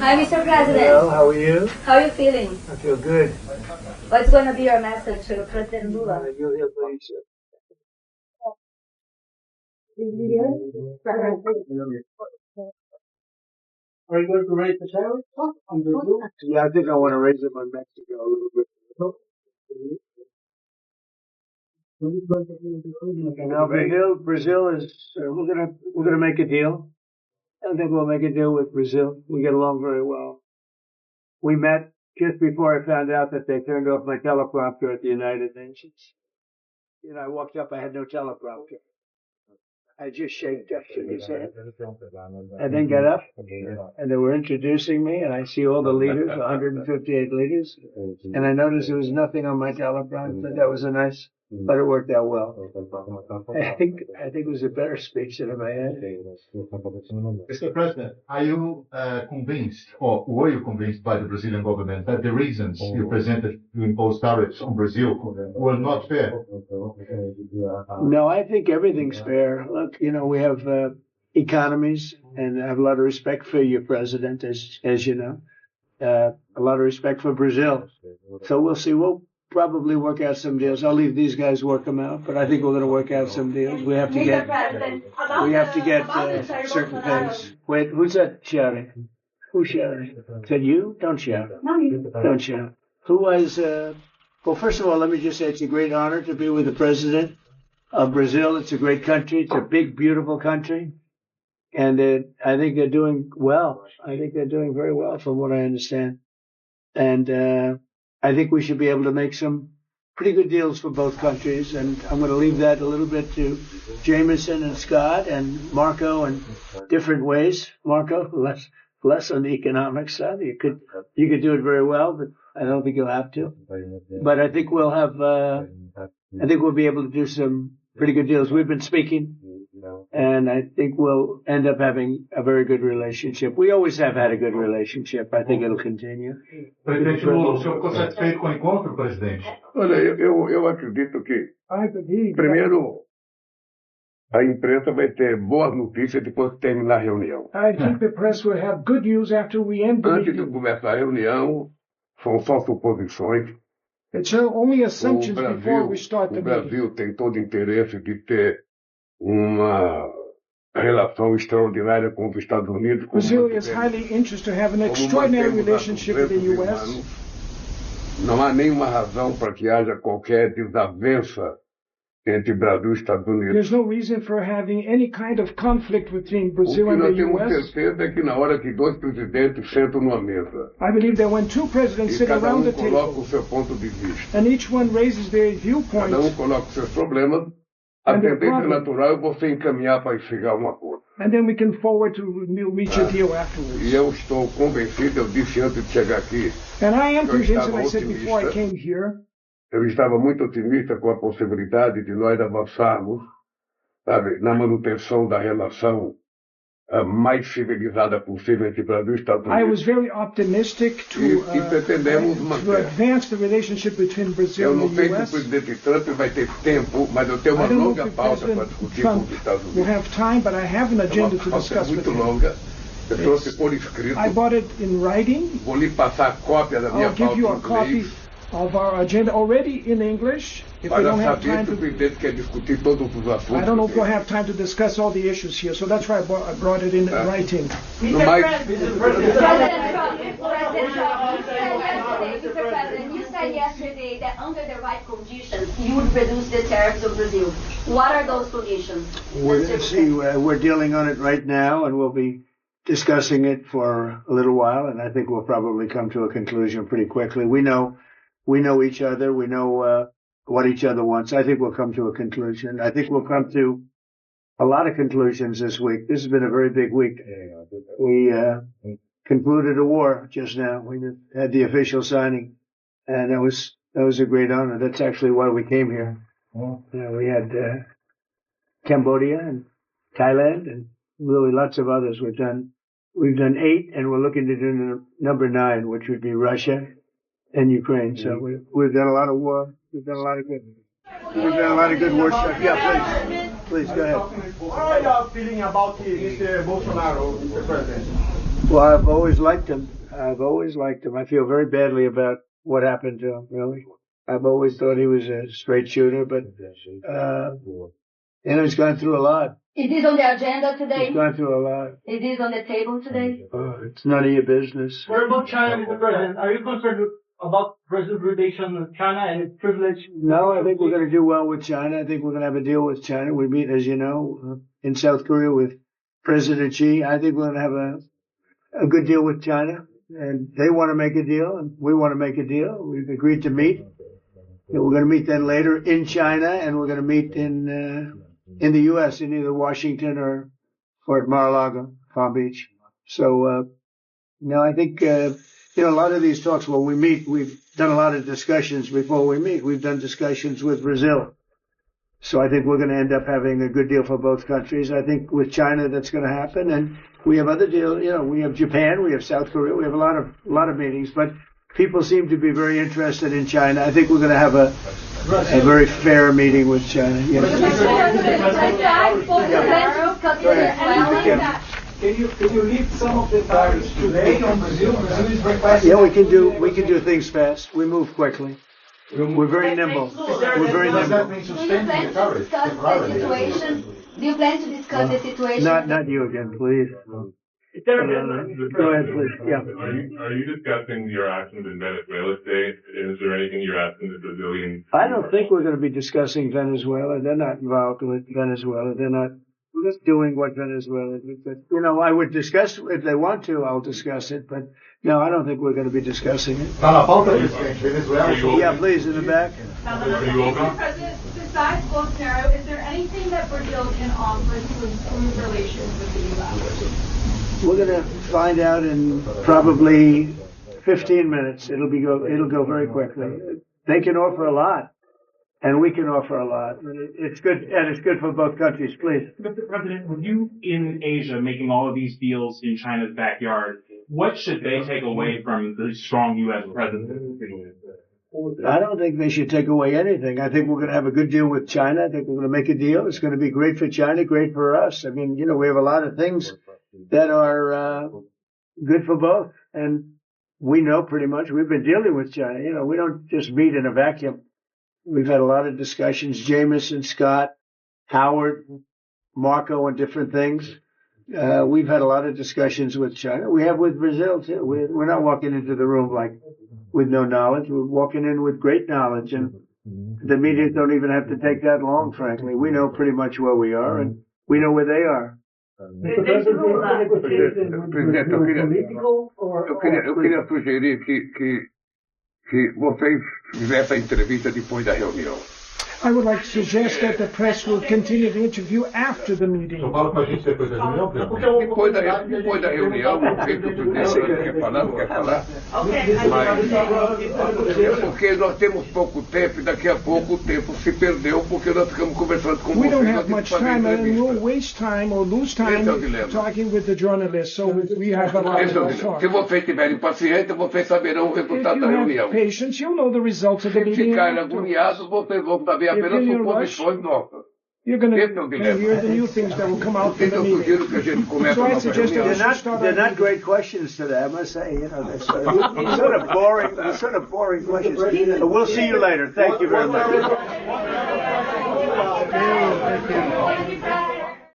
Hi, Mr. President. Hello, how are you? How are you feeling? I feel good. What's going to be your message to President Lula? You'll hear pretty soon. Are you going to raise the salary? Yeah, I think I want to raise it on Mexico a little bit. Now, Brazil is. We're gonna make a deal. I think we'll make a deal with Brazil. We get along very well. We met just before I found out that they turned off my teleprompter at the United Nations. You know, I walked up, I had no teleprompter. I just shaked up, you said. I then got up, and they were introducing me, and I see all the leaders, 158 leaders, and I noticed there was nothing on my teleprompter. That was a nice, but it worked out well. I think it was a better speech than I had. Mr. President, are you convinced, or were you convinced by the Brazilian government that the reasons you presented to impose tariffs on Brazil were not fair? No, I think everything's fair. Look, you know, we have economies, and I have a lot of respect for your president, as you know. A lot of respect for Brazil. So we'll see. We'll probably work out some deals. I'll leave these guys work them out, but I think we're going to work out some deals. We have to get certain things. Wait, who's that shouting? Who's shouting? Is that you? Don't shout. Don't shout. Who was? Well, first of all, let me just say it's a great honor to be with the president of Brazil. It's a great country. It's a big, beautiful country. And I think they're doing well. I think they're doing very well from what I understand. And I think we should be able to make some pretty good deals for both countries. And I'm going to leave that a little bit to Jameson and Scott and Marco in different ways. Marco, less on the economic side. You could do it very well, but I don't think you'll have to. But I think we'll have, I think we'll be able to do some pretty good deals. We've been speaking, and I think we'll end up having a very good relationship. We always have had a good relationship. I think it'll continue. Presidente Lula, o senhor ficou satisfeito com o encontro, presidente? Olha, eu acredito que, primeiro, a imprensa vai ter boas notícias depois que terminar a reunião. I think the press will have good news after we end the Antes de meeting. começar a reunião, são só suposições. It's only assumptions before we start the O meeting. Brasil tem todo o interesse de ter uma relação extraordinária com os Estados Unidos. Brazil is highly interested to have an extraordinary relationship with the U.S. Não há nenhuma razão para que haja qualquer desavença entre Brasil e Estados Unidos. There's no reason for having any kind of conflict between O que Brazil and nós the temos U.S. certeza é que na hora que dois presidentes sentam numa mesa I believe that when two presidents e sit cada around the coloca table o seu ponto de vista, and each one raises their viewpoint, cada coloca os seus problemas, a And the tendência problem- natural é você encaminhar para chegar a um acordo. and then we can forward to reach a deal afterwards. E eu estou convencido, eu disse antes de chegar aqui, And I am Eu convinced, estava and I said before I otimista. came here, eu estava muito otimista com a possibilidade de nós avançarmos, sabe, na manutenção da relação mais civilizada possível entre Brasil e Estados I was Unidos. very optimistic E pretendemos to manter. advance the relationship between Brazil Eu and não the sei se o U.S. presidente Trump vai ter tempo, mas eu tenho uma I don't know longa if the pauta para President discutir com Trump os Estados will Unidos. have time, but I have an É agenda uma to pauta discuss with muito him. longa. Eu trouxe por escrito. I bought it in writing. Vou lhe passar a cópia da minha I'll give pauta you em a copy inglês. of our agenda already in English. If we Para don't have saber time se o to, presidente quer discutir todos os assuntos. I don't know if we'll have time to discuss all the issues here. So that's why I brought it in writing. No mais, Mr. President, you said yesterday that under the right conditions, you would reduce the tariffs on Brazil. What are those conditions? We're dealing on it right now, and we'll be discussing it for a little while, and I think we'll probably come to a conclusion pretty quickly. We know each other. We know what each other wants. I think we'll come to a conclusion. I think we'll come to a lot of conclusions this week. This has been a very big week. We concluded a war just now. We had the official signing, and that was a great honor. That's actually why we came here. We had Cambodia and Thailand and really lots of others. We've done 8, and we're looking to do number 9, which would be Russia and Ukraine. So we've done a lot of war. We've done a lot of good war stuff. Yeah, please go ahead. How are you feeling about Mr. Bolsonaro, Mr. President? Well, I've always liked him. I feel very badly about what happened to him, really. I've always thought he was a straight shooter, but, he's gone through a lot. It is on the agenda today. He's gone through a lot. It is on the table today. It's none of your business. What about China, Mr. President? Are you concerned about Brazil's relation with China and its privilege? No, I think we're going to do well with China. I think we're going to have a deal with China. We meet, as you know, in South Korea with President Xi. I think we're going to have a good deal with China. And they want to make a deal, and we want to make a deal. We've agreed to meet. And we're going to meet then later in China, and we're going to meet in the U.S. in either Washington or at Mar-a-Lago, Palm Beach. So, I think, a lot of these talks, when we meet, we've done a lot of discussions before we meet. We've done discussions with Brazil. So I think we're going to end up having a good deal for both countries. I think with China that's going to happen, and we have other deals. We have Japan, we have South Korea, we have a lot of meetings. But people seem to be very interested in China. I think we're going to have a very fair meeting with China. Can you leave some of the tariffs today on Brazil? Brazil is requesting. Yeah, we can do things fast. We move quickly. We're very nimble. We're very nimble. Do you plan to discuss the situation? Not you again, please. Go ahead, please. Yeah. Are you discussing your actions in Venezuela today? Is there anything you're asking the Brazilians? I don't think we're going to be discussing Venezuela. They're not involved with Venezuela. They're not doing what Venezuela did. But, I would discuss, if they want to, I'll discuss it. But, no, I don't think we're going to be discussing it. Yeah, please, in the back. Mr. President, besides Bolsonaro, is there anything that Brazil can offer to improve relations with the U.S.? We're going to find out in probably 15 minutes. It'll go very quickly. They can offer a lot, and we can offer a lot. It's good, and it's good for both countries. Please. Mr. President, with you in Asia making all of these deals in China's backyard, what should they take away from the strong U.S. presence? I don't think they should take away anything. I think we're going to have a good deal with China. I think we're going to make a deal. It's going to be great for China, great for us. I mean, we have a lot of things that are good for both. And we know pretty much, we've been dealing with China. We don't just meet in a vacuum. We've had a lot of discussions, Jameson, Scott, Howard, Marco, and different things. We've had a lot of discussions with China. We have with Brazil, too. We're not walking into the room with no knowledge. We're walking in with great knowledge. And the meetings don't even have to take that long, frankly. We know pretty much where we are, and we know where they are. Presidente, eu queria sugerir que vocês fizessem a entrevista depois da reunião. I would like to suggest that the press will continue the interview after the meeting. Depois da reunião, quer falar, não quer falar? É porque nós temos pouco tempo e daqui a pouco o tempo se perdeu porque nós ficamos conversando com vocês. We don't have much time and we'll waste time or lose time talking with the journalists. So we have a lot to talk. Se vocês tiverem paciência, vocês saberão o resultado da reunião. If you have patience, you'll know the results of the meeting. Se ficarem agoniados, vocês vão saber apenas suposições nossas. You're going to hear the new things that will come out from the meeting. So I suggest they're not great questions today, I must say. They're sort of boring questions. We'll see you later. Thank you very much.